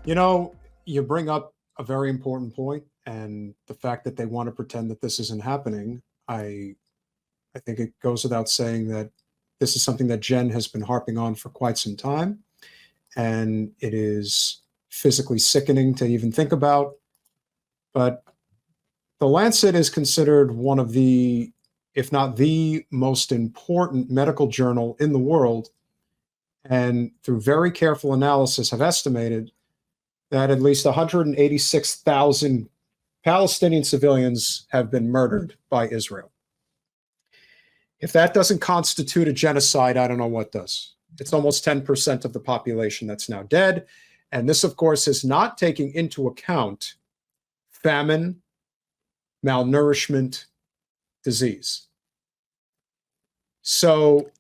You know, you bring up a very important point, and the fact that they want to pretend that this isn't happening. I think it goes without saying that this is something that Jen has been harping on for quite some time, and it is physically sickening to even think about. But the Lancet is considered one of the, if not the most important medical journal in the world, and through very careful analysis have estimated that at least 186,000 Palestinian civilians have been murdered by Israel. If that doesn't constitute a genocide, I don't know what does. It's almost 10% of the population that's now dead. And this, of course, is not taking into account famine, malnourishment, disease. So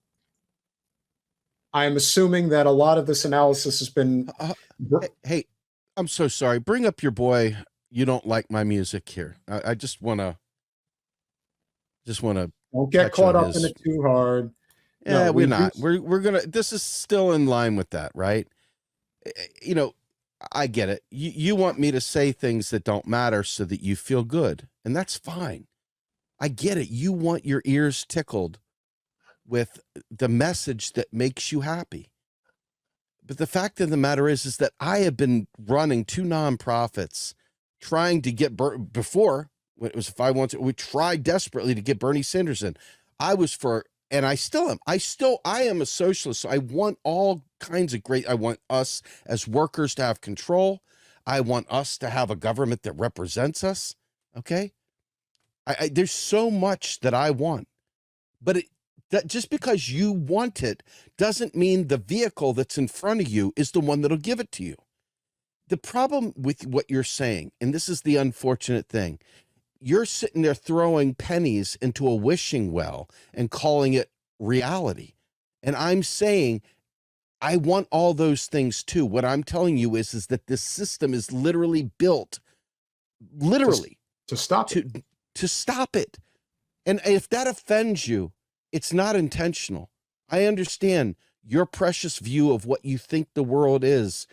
I'm assuming that a lot of this analysis has been. Hey, I'm so sorry. Bring up your boy. You don't like my music here. I just want to. Don't get caught up in it too hard. Yeah, no, we're not. We're gonna. This is still in line with that, right? You know, I get it. You want me to say things that don't matter so that you feel good, and that's fine. I get it. You want your ears tickled with the message that makes you happy. But the fact of the matter is that I have been running two nonprofits trying to get before when it was 512. We tried desperately to get Bernie Sanders in. I was for, and I still am. I am a socialist. So I want all kinds of great. I want us as workers to have control. I want us to have a government that represents us. Okay. There's so much that I want, but that just because you want it doesn't mean the vehicle that's in front of you is the one that'll give it to you. The problem with what you're saying, and this is the unfortunate thing, you're sitting there throwing pennies into a wishing well and calling it reality. And I'm saying, I want all those things too. What I'm telling you is that this system is literally built, to stop it. To stop it. And if that offends you, it's not intentional. I understand your precious view of what you think the world is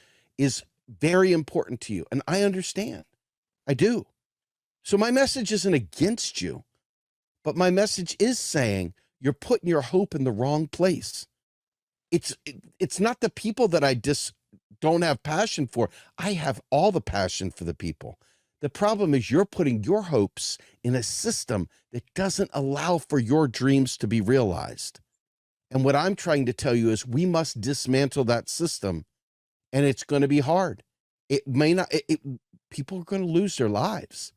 very important to you. And I understand. I do. So my message isn't against you, but my message is saying you're putting your hope in the wrong place. It's not the people that I don't have passion for. I have all the passion for the people. The problem is you're putting your hopes in a system that doesn't allow for your dreams to be realized. And what I'm trying to tell you is we must dismantle that system, and it's going to be hard. It may not, people are going to lose their lives.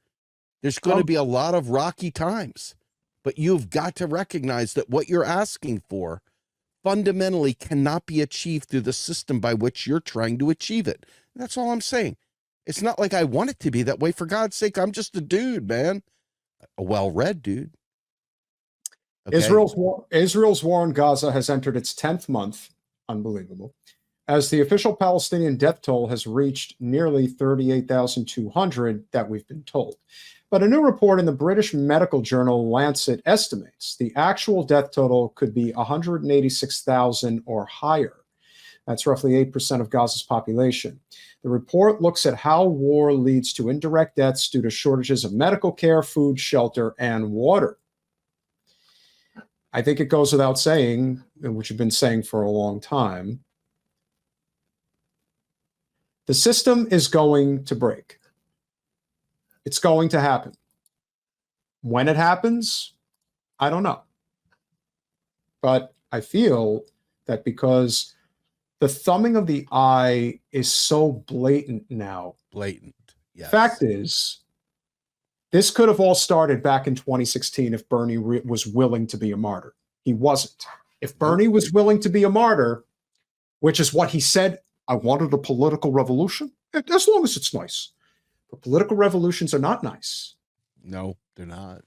There's going to be a lot of rocky times, but you've got to recognize that what you're asking for fundamentally cannot be achieved through the system by which you're trying to achieve it. That's all I'm saying. It's not like I want it to be that way. For God's sake, I'm just a dude, man. A well-read dude. Okay. Israel's war in Gaza has entered its 10th month. Unbelievable. As the official Palestinian death toll has reached nearly 38,200 that we've been told. But a new report in the British medical journal Lancet estimates the actual death total could be 186,000 or higher. That's roughly 8% of Gaza's population. The report looks at how war leads to indirect deaths due to shortages of medical care, food, shelter, and water. I think it goes without saying, which you've been saying for a long time, the system is going to break. It's going to happen. When it happens, I don't know. But I feel that because the thumbing of the eye is so blatant now. Blatant, yes. Fact is, this could have all started back in 2016 if Bernie was willing to be a martyr. He wasn't. If Bernie was willing to be a martyr, which is what he said, I wanted a political revolution, as long as it's nice. But political revolutions are not nice. No, they're not.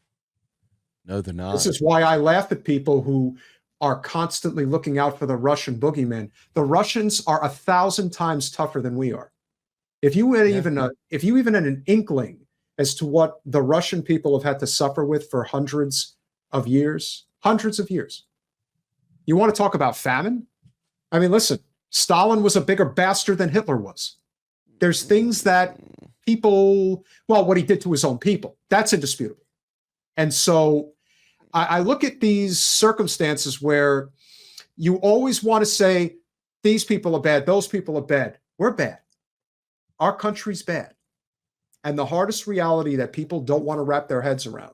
No, they're not. This is why I laugh at people who are constantly looking out for the Russian boogeyman. The Russians are 1,000 times tougher than we are. If you had even had an inkling as to what the Russian people have had to suffer with for hundreds of years, you want to talk about famine? I mean, listen, Stalin was a bigger bastard than Hitler was. There's things that people, well, what he did to his own people, that's indisputable. And so I look at these circumstances where you always want to say, these people are bad, those people are bad. We're bad. Our country's bad. And the hardest reality that people don't want to wrap their heads around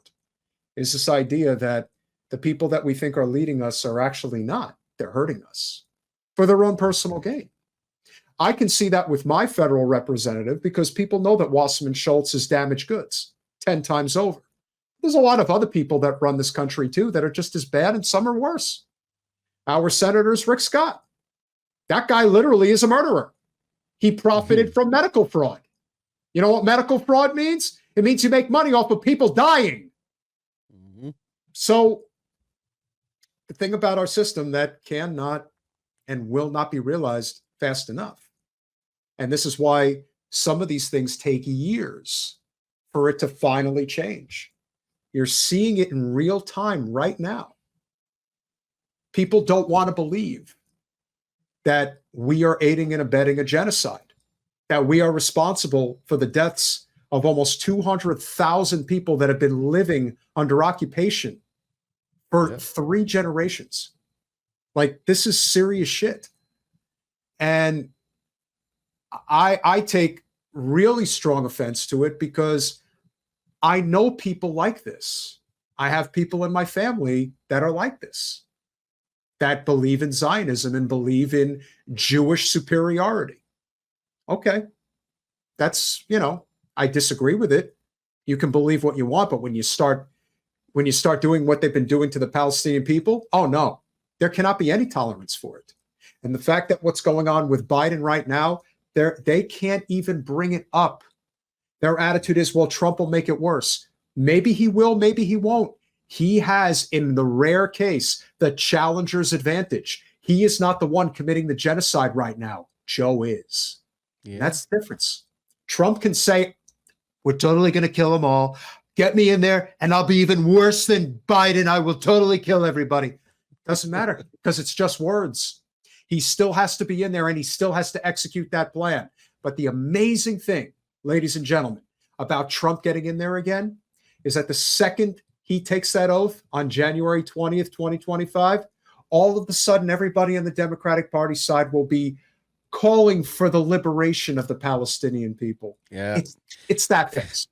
is this idea that the people that we think are leading us are actually not. They're hurting us for their own personal gain. I can see that with my federal representative because people know that Wasserman Schultz is damaged goods 10 times over. There's a lot of other people that run this country too that are just as bad, and some are worse. Our senator's Rick Scott. That guy literally is a murderer. He profited from medical fraud. You know what medical fraud means? It means you make money off of people dying. So the thing about our system that cannot and will not be realized fast enough. And this is why some of these things take years for it to finally change. You're seeing it in real time right now. People don't want to believe that we are aiding and abetting a genocide, that we are responsible for the deaths of almost 200,000 people that have been living under occupation for 3 generations. Like, this is serious shit. And I take really strong offense to it because I know people like this. I have people in my family that are like this, that believe in Zionism and believe in Jewish superiority. Okay. That's, I disagree with it. You can believe what you want, but when you start doing what they've been doing to the Palestinian people, oh no, there cannot be any tolerance for it. And the fact that what's going on with Biden right now, they can't even bring it up. Their attitude is, well, Trump will make it worse. Maybe he will, maybe he won't. He has, in the rare case, the challenger's advantage. He is not the one committing the genocide right now. Joe is. Yeah. That's the difference. Trump can say, we're totally going to kill them all. Get me in there, and I'll be even worse than Biden. I will totally kill everybody. Doesn't matter, because it's just words. He still has to be in there, and he still has to execute that plan. But the amazing thing, ladies and gentlemen, about Trump getting in there again is that the second he takes that oath on January 20th, 2025, all of a sudden everybody on the Democratic Party side will be calling for the liberation of the Palestinian people. Yeah. It's that fast.